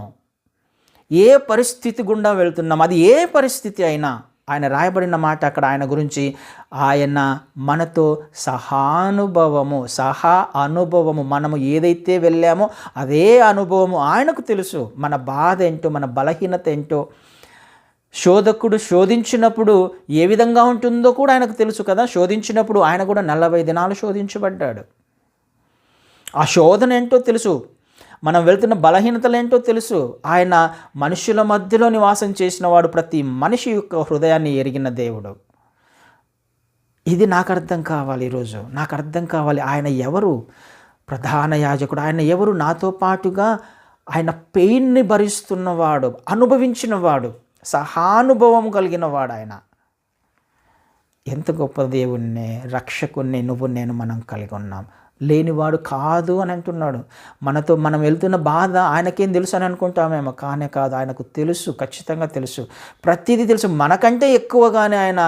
ఏ పరిస్థితి గుండా వెళ్తున్నామో, అది ఏ పరిస్థితి అయినా ఆయన రాయబడిన మాట అక్కడ ఆయన గురించి, ఆయన మనతో అనుభవము, మనము ఏదైతే వెళ్ళామో అదే అనుభవము ఆయనకు తెలుసు. మన బాధ ఏంటో, మన బలహీనత ఏంటో, శోధకుడు శోధించినప్పుడు ఏ విధంగా ఉంటుందో కూడా ఆయనకు తెలుసు కదా. శోధించినప్పుడు ఆయన కూడా 40 దినాలు శోధించబడ్డాడు. ఆ శోధన ఏంటో తెలుసు, మనం వెళ్తున్న బలహీనతలు ఏంటో తెలుసు. ఆయన మనుషుల మధ్యలో నివాసం చేసిన వాడు, ప్రతి మనిషి యొక్క హృదయాన్ని ఎరిగిన దేవుడు. ఇది నాకు అర్థం కావాలి, ఈరోజు నాకు అర్థం కావాలి. ఆయన ఎవరు? ప్రధాన యాజకుడు. ఆయన ఎవరు? నాతో పాటుగా ఆయన పెయిన్ని భరిస్తున్నవాడు, అనుభవించినవాడు, సహానుభవం కలిగిన వాడు. ఆయన ఎంత గొప్ప దేవుణ్ణి, రక్షకుణ్ణి నేను మనం కలిగి ఉన్నాం. లేనివాడు కాదు అని అంటున్నాడు. మనం వెళ్తున్న బాధ ఆయనకేం తెలుసు అని అనుకుంటామేమో, కానే కాదు, ఆయనకు తెలుసు, ఖచ్చితంగా తెలుసు, ప్రతిదీ తెలుసు. మనకంటే ఎక్కువగానే ఆయన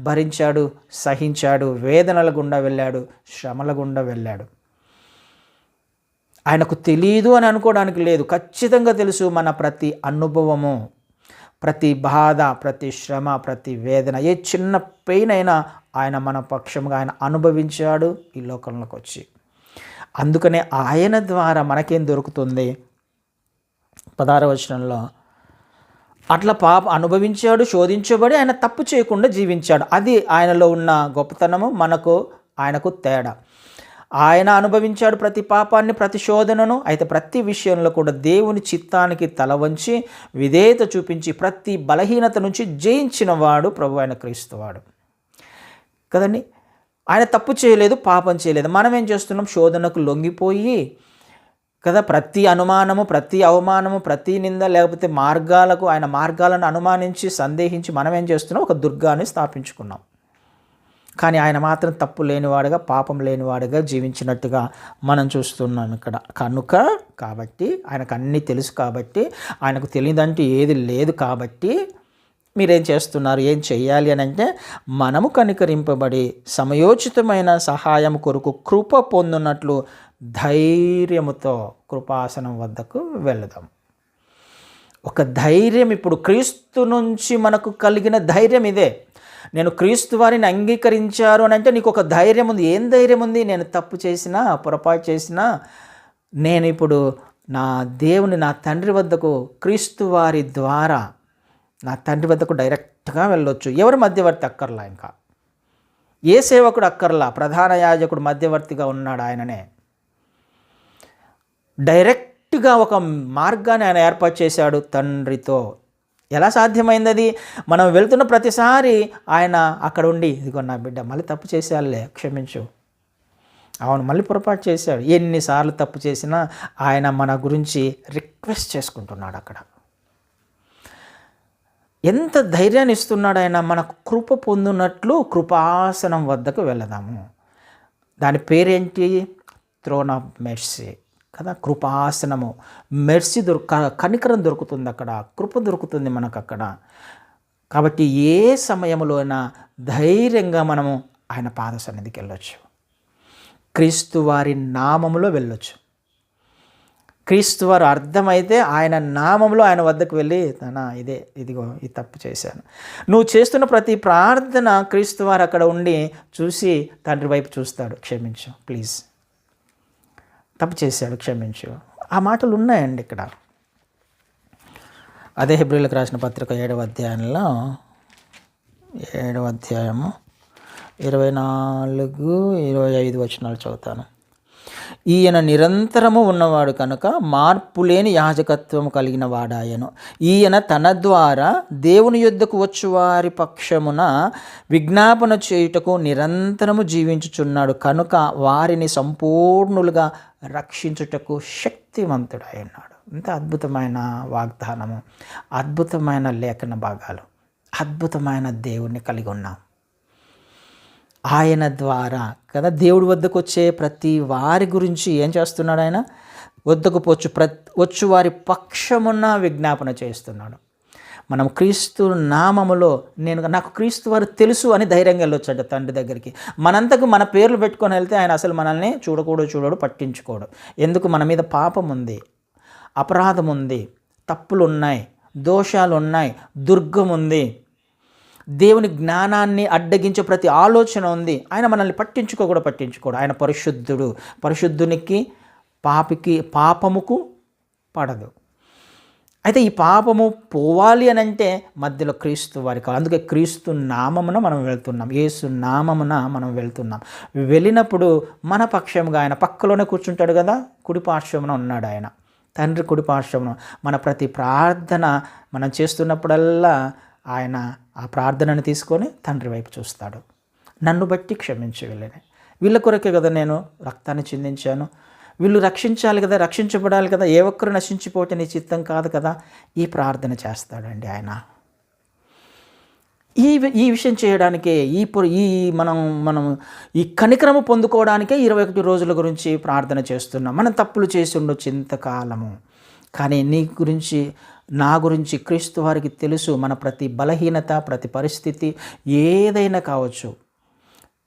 భరించాడు, సహించాడు, వేదనల గుండా వెళ్ళాడు, శ్రమల గుండా వెళ్ళాడు. ఆయనకు తెలియదు అని అనుకోవడానికి లేదు, ఖచ్చితంగా తెలుసు. మన ప్రతి అనుభవము, ప్రతి బాధ, ప్రతి శ్రమ, ప్రతి వేదన, ఏ చిన్న పెయిన్ అయినా ఆయన మన పక్షంగా ఆయన అనుభవించాడు ఈ లోకంలోకి వచ్చి. అందుకనే ఆయన ద్వారా మనకేం దొరుకుతుంది? 16వ వచనంలో, అట్లా అనుభవించాడు, శోధించబడి ఆయన తప్పు చేయకుండా జీవించాడు. అది ఆయనలో ఉన్న గొప్పతనము, ఆయనకు తేడా. ఆయన అనుభవించాడు ప్రతి పాపాన్ని, ప్రతి శోధనను. అయితే ప్రతి విషయంలో కూడా దేవుని చిత్తానికి తల వంచి విధేయత చూపించి ప్రతి బలహీనత నుంచి జయించిన వాడు ప్రభు అయిన క్రీస్తువాడు కదండి. ఆయన తప్పు చేయలేదు, పాపం చేయలేదు. మనం ఏం చేస్తున్నాం? శోధనకు లొంగిపోయి కదా, ప్రతి అనుమానము, ప్రతి అవమానము, ప్రతి నింద, లేకపోతే ఆయన మార్గాలను అనుమానించి సందేహించి మనం ఏం చేస్తున్నాం? ఒక దుర్గాన్ని స్థాపించుకున్నాం. కానీ ఆయన మాత్రం తప్పు లేనివాడుగా, పాపం లేనివాడుగా జీవించినట్టుగా మనం చూస్తున్నాం ఇక్కడ. కాబట్టి ఆయనకు అన్నీ తెలుసు, కాబట్టి ఆయనకు తెలియదంటూ ఏది లేదు, కాబట్టి మీరేం చేస్తున్నారు, ఏం చెయ్యాలి అని అంటే, మనము కనికరింపబడి సమయోచితమైన సహాయం కొరకు కృప పొందునట్లు ధైర్యముతో కృపాసనం వద్దకు వెళదాం. ఒక ధైర్యం, ఇప్పుడు క్రీస్తు నుంచి మనకు కలిగిన ధైర్యం ఇదే. నేను క్రీస్తు వారిని అంగీకరించారు అని అంటే నీకు ఒక ధైర్యం ఉంది. ఏం ధైర్యం ఉంది? నేను తప్పు చేసినా, పొరపాటు చేసినా, నేను ఇప్పుడు నా దేవుని, నా తండ్రి వద్దకు క్రీస్తు వారి ద్వారా నా తండ్రి వద్దకు డైరెక్ట్గా వెళ్ళొచ్చు. ఎవరు మధ్యవర్తి అక్కర్లా, ఇంకా ఏ సేవకుడు అక్కర్లా, ప్రధాన యాజకుడు మధ్యవర్తిగా ఉన్నాడు, ఆయననే. డైరెక్ట్గా ఒక మార్గాన్ని ఆయన ఏర్పాటు చేశాడు తండ్రితో. ఎలా సాధ్యమైంది అది? మనం వెళ్తున్న ప్రతిసారి ఆయన అక్కడ ఉండి, ఇదిగో నా బిడ్డ మళ్ళీ తప్పు చేసేయాలే, క్షమించు, అవును మళ్ళీ పొరపాటు చేశాడు. ఎన్నిసార్లు తప్పు చేసినా ఆయన మన గురించి రిక్వెస్ట్ చేసుకుంటున్నాడు అక్కడ. ఎంత ధైర్యాన్ని ఇస్తున్నాడు ఆయన! మనకు కృప పొందునట్లు కృపాసనం వద్దకు వెళదాము. దాని పేరేంటి? థ్రోన్ ఆఫ్ మెర్సీ కదా, కృపాసనము. మెర్సీ కనికరం దొరుకుతుంది అక్కడ, కృప దొరుకుతుంది మనకు అక్కడ. కాబట్టి ఏ సమయంలో అయినా ధైర్యంగా మనము ఆయన పాద సన్నిధికి వెళ్ళొచ్చు. క్రీస్తు వారి నామములో వెళ్ళొచ్చు. క్రీస్తు వారు అర్థమైతే ఆయన నామంలో ఆయన వద్దకు వెళ్ళి, ఇదిగో ఈ తప్పు చేశాను. నువ్వు చేస్తున్న ప్రతి ప్రార్థన క్రీస్తు వారు అక్కడ ఉండి చూసి తండ్రి వైపు చూస్తాడు. క్షమించు ప్లీజ్, తప్పు చేశాడు, క్షమించు. ఆ మాటలు ఉన్నాయండి ఇక్కడ. అదే హెబ్రీయులకు రాసిన పత్రిక 7వ అధ్యాయంలో 7వ అధ్యాయము 24-25 వచనాలు చదువుతాను. ఈయన నిరంతరము ఉన్నవాడు కనుక మార్పు లేని యాజకత్వం కలిగిన వాడాయను. ఈయన తన ద్వారా దేవుని యొద్దకు వచ్చు వారి పక్షమున విజ్ఞాపన చేయుటకు నిరంతరము జీవించుచున్నాడు కనుక వారిని సంపూర్ణులుగా రక్షించుటకు శక్తివంతుడై ఉన్నాడు. ఇంత అద్భుతమైన వాగ్దానము, అద్భుతమైన లేఖన భాగాలు, అద్భుతమైన దేవుణ్ణి కలిగి ఉన్నాం. ఆయన ద్వారా కదా దేవుడి వద్దకు వచ్చే ప్రతి వారి గురించి ఏం చేస్తున్నాడు? ఆయన వద్దకు వచ్చు వారి పక్షమున్న విజ్ఞాపన చేస్తున్నాడు. మనం క్రీస్తు నామములో నాకు క్రీస్తు వారు తెలుసు అని ధైర్యంగా వెళ్ళొచ్చట తండ్రి దగ్గరికి. మనంతకు మన పేర్లు పెట్టుకొని వెళ్తే ఆయన అసలు మనల్ని చూడడు, పట్టించుకోడు. ఎందుకు? మన మీద పాపం ఉంది, అపరాధం ఉంది, తప్పులు ఉన్నాయి, దోషాలు ఉన్నాయి, దుర్గం ఉంది, దేవుని జ్ఞానాన్ని అడ్డగించే ప్రతి ఆలోచన ఉంది. ఆయన మనల్ని పట్టించుకోడు. ఆయన పరిశుద్ధుడు. పరిశుద్ధునికి పాపముకు పడదు. అయితే ఈ పాపము పోవాలి అని అంటే మధ్యలో క్రీస్తు వారి కావాలి. అందుకే క్రీస్తు నామమున మనం వెళ్తున్నాం, యేసు నామమున మనం వెళ్తున్నాం. వెళ్ళినప్పుడు మన పక్షంగా ఆయన పక్కలోనే కూర్చుంటాడు కదా, కుడి పార్శ్వమున ఉన్నాడు ఆయన, తండ్రి కుడి పార్శ్వమున. మన ప్రతి ప్రార్థన మనం చేస్తున్నప్పుడల్లా ఆయన ఆ ప్రార్థనను తీసుకొని తండ్రి వైపు చూస్తాడు. నన్ను బట్టి క్షమించి వీళ్ళ కొరకే కదా నేను రక్తాన్ని చిందించాను, వీళ్ళు రక్షించాలి కదా, రక్షించబడాలి కదా, ఏ ఒక్కరు నశించిపోతే నీ చిత్తం కాదు కదా. ఈ ప్రార్థన చేస్తాడండి ఆయన. ఈ విషయం చేయడానికే మనం ఈ కనికరము పొందుకోవడానికే 21 రోజుల గురించి ప్రార్థన చేస్తున్నాం. మనం తప్పులు చేసి ఉండొచ్చు ఇంతకాలము, కానీ నా గురించి క్రీస్తు వారికి తెలుసు. మన ప్రతి బలహీనత, ప్రతి పరిస్థితి ఏదైనా కావచ్చు,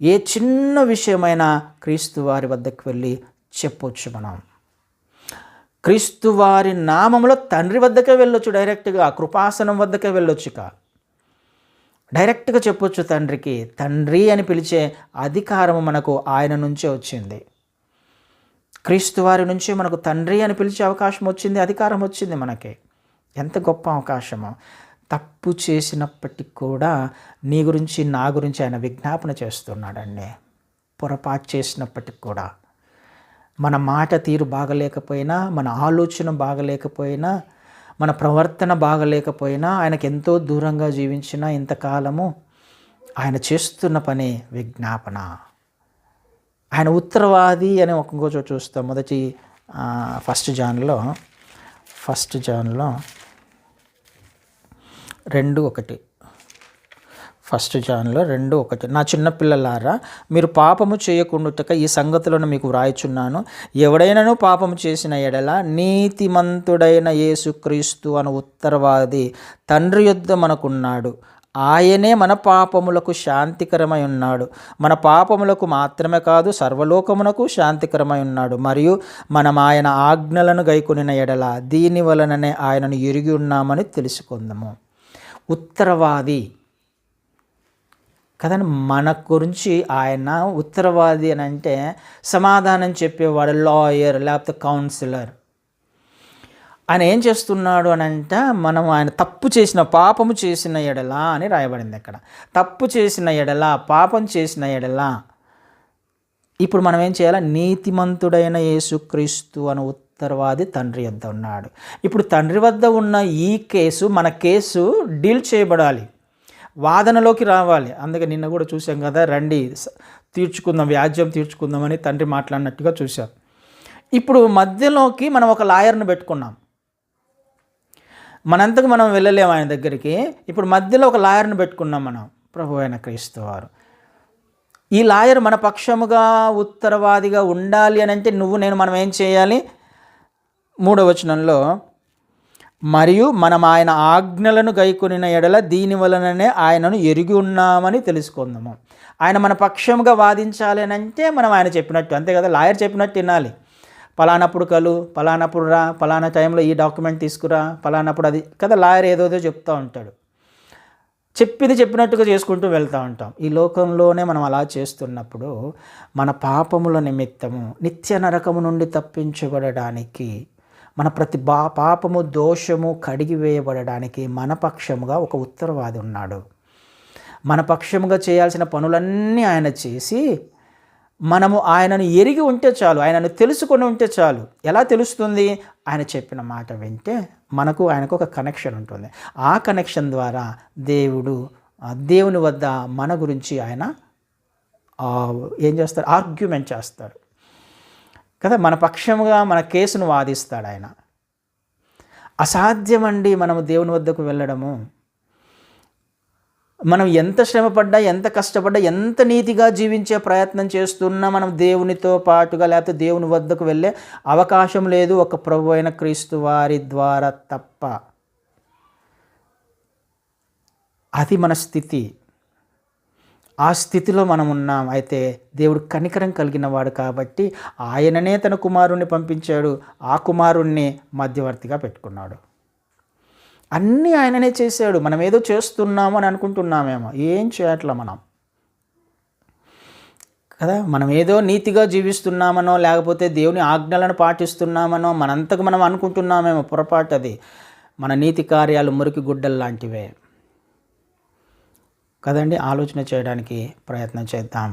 ఏ చిన్న విషయమైనా క్రీస్తు వారి వద్దకు వెళ్ళి చెప్పొచ్చు. మనం క్రీస్తు వారి నామంలో తండ్రి వద్దకే వెళ్ళొచ్చు, డైరెక్ట్గా కృపాసనం వద్దకే వెళ్ళొచ్చు. డైరెక్ట్గా చెప్పొచ్చు తండ్రికి. తండ్రి అని పిలిచే అధికారము మనకు ఆయన నుంచే వచ్చింది. క్రీస్తు వారి నుంచి మనకు తండ్రి అని పిలిచే అవకాశం వచ్చింది, అధికారం వచ్చింది మనకి. ఎంత గొప్ప అవకాశమో! తప్పు చేసినప్పటికీ కూడా నీ గురించి, నా గురించి ఆయన విజ్ఞాపన చేస్తున్నాడండి. పొరపాటు చేసినప్పటికి కూడా, మన మాట తీరు బాగలేకపోయినా, మన ఆలోచన బాగలేకపోయినా, మన ప్రవర్తన బాగలేకపోయినా, ఆయనకు ఎంతో దూరంగా జీవించిన ఇంతకాలము ఆయన చేస్తున్న పని విజ్ఞాపన. ఆయన ఉత్తరవాది అని ఇంకో చోట చూస్తాం. మొదటి 1 జాన్లో 2:1 1 జాన్లో 2:1 నా చిన్న పిల్లలారా, మీరు పాపము చేయకుండుటక ఈ సంగతులను మీకు వ్రాయుచున్నాను. ఎవడైనను పాపము చేసిన ఎడల నీతిమంతుడైన యేసుక్రీస్తు అను ఉత్తరవాది తండ్రి యొద్ద మనకున్నాడు. ఆయనే మన పాపములకు శాంతికరమై ఉన్నాడు. మన పాపములకు మాత్రమే కాదు, సర్వలోకమునకు శాంతికరమై ఉన్నాడు. మరియు మనం ఆయన ఆజ్ఞలను గైకొనిన ఎడల దీని వలననే ఆయనను ఎరిగి ఉన్నామని తెలుసుకుందాము. ఉత్తరవాది కదండి, మన గురించి ఆయన ఉత్తరవాది అని అంటే సమాధానం చెప్పేవాడు, లాయర్ లేకపోతే కౌన్సిలర్. ఆయన ఏం చేస్తున్నాడు అని అంటే, మనం ఆయన తప్పు చేసిన పాపము చేసిన ఎడల అని రాయబడింది అక్కడ. తప్పు చేసిన ఎడల, పాపం చేసిన ఎడల ఇప్పుడు మనం ఏం చేయాలి? నీతిమంతుడైన యేసుక్రీస్తు అని ఉత్తరవాది తండ్రి వద్ద ఉన్నాడు. ఇప్పుడు తండ్రి వద్ద ఉన్న ఈ కేసు, మన కేసు డీల్ చేయబడాలి, వాదనలోకి రావాలి. అందుకే నిన్న కూడా చూసాం కదా, రండి తీర్చుకుందాం, వ్యాజ్యం తీర్చుకుందామని తండ్రి మాట్లాడినట్టుగా చూసాం. ఇప్పుడు మధ్యలోకి మనం ఒక లాయర్ను పెట్టుకున్నాం. మనంతకు మనం వెళ్ళలేము ఆయన దగ్గరికి. ఇప్పుడు మధ్యలో ఒక లాయర్ను పెట్టుకున్నాం మనం, ప్రభువైన అయిన క్రీస్తు వారు. ఈ లాయర్ మన పక్షముగా ఉత్తరవాదిగా ఉండాలి అని అంటే మనం ఏం చేయాలి? 3వ వచనంలో, మరియు మనం ఆయన ఆజ్ఞలను గైకొనిన ఎడల దీని వలననే ఆయనను ఎరిగి ఉన్నామని తెలుసుకుందాము. ఆయన మన పక్షముగా వాదించాలి అని అంటే మనం ఆయన చెప్పినట్టు, అంతే కదా, లాయర్ చెప్పినట్టు వినాలి. పలానప్పుడు కలు, పలానప్పుడు రా, పలానా టైంలో ఈ డాక్యుమెంట్ తీసుకురా, పలానప్పుడు అది కదా. లాయర్ ఏదోదో చెప్తూ ఉంటాడు, చెప్పినట్టుగా చేసుకుంటూ వెళ్తూ ఉంటాం. ఈ లోకంలోనే మనం అలా చేస్తున్నప్పుడు మన పాపముల నిమిత్తము నిత్య నరకము నుండి తప్పించబడడానికి, మన ప్రతి పాపము దోషము కడిగివేయబడడానికి మన పక్షముగా ఒక ఉత్తరవాది ఉన్నాడు. మన పక్షముగా చేయాల్సిన పనులన్నీ ఆయన చేసి, మనము ఆయనను ఎరిగి ఉంటే చాలు, ఆయనను తెలుసుకొని ఉంటే చాలు. ఎలా తెలుస్తుంది? ఆయన చెప్పిన మాట వింటే ఆయనకు ఒక కనెక్షన్ ఉంటుంది. ఆ కనెక్షన్ ద్వారా దేవుని వద్ద మన గురించి ఆయన ఏం చేస్తారు? ఆర్గ్యుమెంట్ చేస్తాడు కదా, మన పక్షముగా మన కేసును వాదిస్తాడు ఆయన. అసాధ్యమండి మనము దేవుని వద్దకు వెళ్ళడము. మనం ఎంత శ్రమపడ్డా, ఎంత కష్టపడ్డా, ఎంత నీతిగా జీవించే ప్రయత్నం చేస్తున్నా మనం దేవునితో పాటుగా లేకపోతే దేవుని వద్దకు వెళ్ళే అవకాశం లేదు, ఒక ప్రభువైన అయిన క్రీస్తు వారి ద్వారా తప్ప. అది మన స్థితి. ఆ స్థితిలో మనం ఉన్నాం. అయితే దేవుడు కనికరం కలిగిన వాడు కాబట్టి ఆయననే తన కుమారుణ్ణి పంపించాడు. ఆ కుమారుణ్ణి మధ్యవర్తిగా పెట్టుకున్నాడు. అన్నీ ఆయననే చేశాడు. మనం ఏదో చేస్తున్నాము అని అనుకుంటున్నామేమో, ఏం చేయట్లా మనం కదా. మనం ఏదో నీతిగా జీవిస్తున్నామనో లేకపోతే దేవుని ఆజ్ఞలను పాటిస్తున్నామనో మనంతకు మనం అనుకుంటున్నామేమో, పొరపాటు అది. మన నీతి కార్యాలు మురికి గుడ్డలు లాంటివే కదండి. ఆలోచన చేయడానికి ప్రయత్నం చేద్దాం.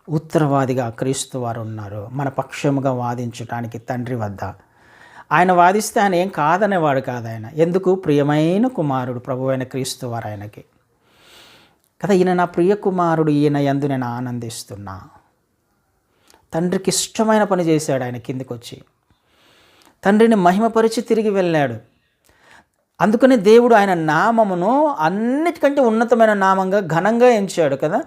ఉత్తరవాదిగా క్రీస్తు వారు ఉన్నారు, మన పక్షముగా వాదించడానికి తండ్రి వద్ద. ఆయన వాదిస్తే ఆయన ఏం కాదనేవాడు కాదు. ఆయన ఎందుకు? ప్రియమైన కుమారుడు ప్రభువైన క్రీస్తు వారు ఆయనకి కదా. ఈయన నా ప్రియ కుమారుడు, ఈయన యందు నేను ఆనందిస్తున్నా. తండ్రికి ఇష్టమైన పని చేశాడు ఆయన. కిందికి వచ్చి తండ్రిని మహిమపరిచి తిరిగి వెళ్ళాడు. అందుకని దేవుడు ఆయన నామమును అన్నిటికంటే ఉన్నతమైన నామంగా ఘనంగా ఎంచాడు కదా.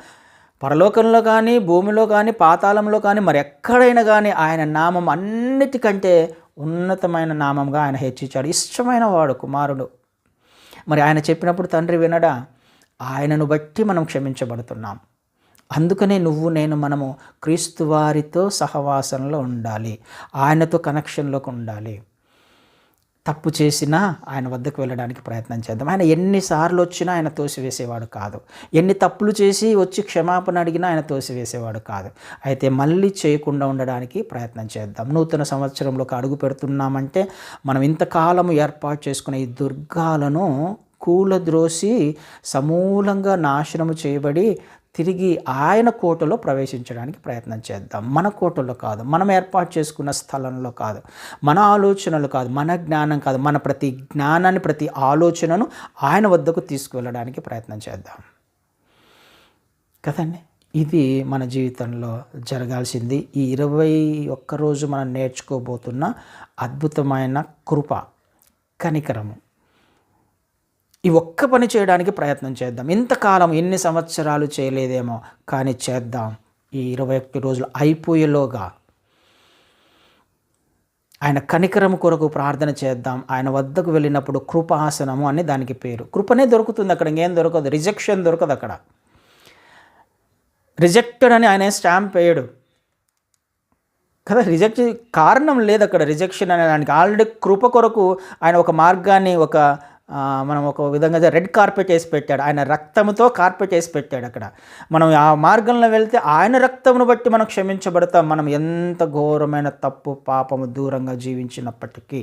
పరలోకంలో కానీ, భూమిలో కానీ, పాతాళంలో కానీ, మరి ఎక్కడైనా కానీ ఆయన నామం అన్నిటికంటే ఉన్నతమైన నామంగా ఆయన హెచ్చించాడు. ఇష్టమైన వాడు కుమారుడు. మరి ఆయన చెప్పినప్పుడు తండ్రి వినడా? ఆయనను బట్టి మనం క్షమించబడుతున్నాం. అందుకనే మనము క్రీస్తు వారితో సహవాసంలో ఉండాలి, ఆయనతో కనెక్షన్లోకి ఉండాలి. తప్పు చేసినా ఆయన వద్దకు వెళ్ళడానికి ప్రయత్నం చేద్దాం. ఆయన ఎన్నిసార్లు వచ్చినా ఆయన తోసివేసేవాడు కాదు. ఎన్ని తప్పులు చేసి వచ్చి క్షమాపణ అడిగినా ఆయన తోసివేసేవాడు కాదు. అయితే మళ్ళీ చేయకుండా ఉండడానికి ప్రయత్నం చేద్దాం. నూతన సంవత్సరంలోకి అడుగు పెడుతున్నామంటే మనం ఇంతకాలము ఏర్పాటు చేసుకున్న ఈ దుర్గాలను కూలద్రోసి సమూలంగా నాశనము చేయబడి తిరిగి ఆయన కోటలో ప్రవేశించడానికి ప్రయత్నం చేద్దాం. మన కోటలో కాదు, మనం ఏర్పాటు చేసుకున్న స్థలంలో కాదు, మన ఆలోచనలు కాదు, మన జ్ఞానం కాదు, మన ప్రతి జ్ఞానాన్ని, ప్రతి ఆలోచనను ఆయన వద్దకు తీసుకువెళ్ళడానికి ప్రయత్నం చేద్దాం కదండి. ఇది మన జీవితంలో జరగాల్సింది. ఈ 21 రోజు మనం నేర్చుకోబోతున్న అద్భుతమైన కృప, కనికరము. ఈ ఒక్క పని చేయడానికి ప్రయత్నం చేద్దాం. ఇంతకాలం ఎన్ని సంవత్సరాలు చేయలేదేమో, కానీ చేద్దాం. ఈ 21 రోజులు అయిపోయేలోగా ఆయన కనికరం కొరకు ప్రార్థన చేద్దాం. ఆయన వద్దకు వెళ్ళినప్పుడు కృపాసనము అని దానికి పేరు. కృపనే దొరుకుతుంది అక్కడ, ఇంకేం దొరకదు. రిజెక్షన్ దొరకదు అక్కడ. రిజెక్టెడ్ అని ఆయన స్టాంప్ వేయడు కదా. రిజెక్ట్ కారణం లేదు అక్కడ రిజెక్షన్ అనేదానికి. ఆల్రెడీ కృప కొరకు ఆయన ఒక మార్గాన్ని మనం ఒక విధంగా రెడ్ కార్పెట్ వేసి పెట్టాడు. ఆయన రక్తంతో కార్పెట్ వేసి పెట్టాడు అక్కడ. మనం ఆ మార్గంలో వెళ్తే ఆయన రక్తమును బట్టి మనం క్షమించబడతాం. మనం ఎంత ఘోరమైన తప్పు పాపము దూరంగా జీవించినప్పటికీ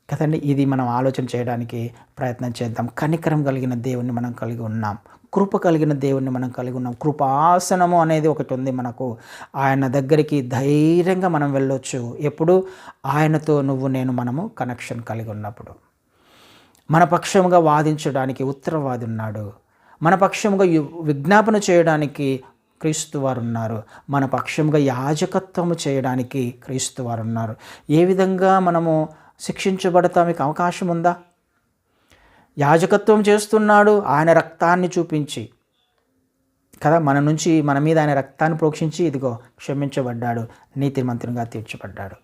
కదండి. ఇది మనం ఆలోచన చేయడానికి ప్రయత్నం చేద్దాం. కనికరం కలిగిన దేవుణ్ణి మనం కలిగి ఉన్నాం. కృప కలిగిన దేవుణ్ణి మనం కలిగి ఉన్నాం. కృపాసనము అనేది ఒకటి ఉంది మనకు. ఆయన దగ్గరికి ధైర్యంగా మనం వెళ్ళొచ్చు. ఎప్పుడు ఆయనతో మనము కనెక్షన్ కలిగి ఉన్నప్పుడు. మన పక్షముగా వాదించడానికి ఉత్తరవాది ఉన్నాడు. మన పక్షముగా విజ్ఞాపన చేయడానికి క్రీస్తు వారు ఉన్నారు. మన పక్షముగా యాజకత్వము చేయడానికి క్రీస్తు వారు ఉన్నారు. ఏ విధంగా మనము శిక్షించబడటానికి అవకాశం ఉందా? యాజకత్వం చేస్తున్నాడు ఆయన రక్తాన్ని చూపించి కదా. మన మీద ఆయన రక్తాన్ని ప్రోక్షించి ఇదిగో క్షమించబడ్డాడు, నీతిమంతునిగా తీర్చబడ్డాడు.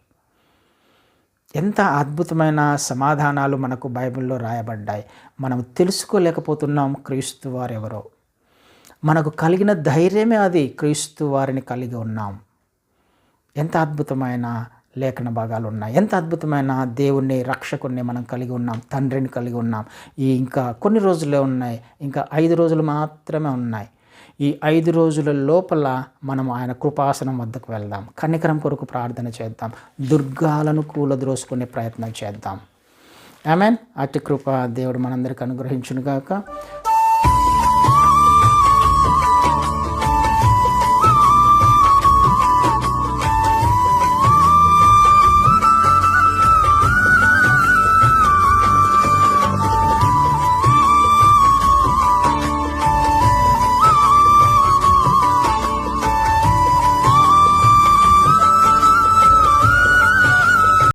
ఎంత అద్భుతమైన సమాధానాలు మనకు బైబిల్లో రాయబడ్డాయి. మనం తెలుసుకోలేకపోతున్నాం క్రీస్తు వారు ఎవరో. మనకు కలిగిన ధైర్యమే అది. క్రీస్తు వారిని కలిగి ఉన్నాం. ఎంత అద్భుతమైన లేఖన భాగాలు ఉన్నాయి. ఎంత అద్భుతమైన దేవుణ్ణి, రక్షకుణ్ణి మనం కలిగి ఉన్నాం. తండ్రిని కలిగి ఉన్నాం. ఇంకా కొన్ని రోజులే ఉన్నాయి. ఇంకా 5 రోజులు మాత్రమే ఉన్నాయి. ఈ 5 రోజుల లోపల మనం ఆయన కృపాసనం వద్దకు వెళ్దాం. కనికరం కొరకు ప్రార్థన చేద్దాం. దుర్గాలను కూలద్రోసుకునే ప్రయత్నం చేద్దాం. ఆమేన్. అట్టి కృప దేవుడు మనందరికీ అనుగ్రహించునుగాక.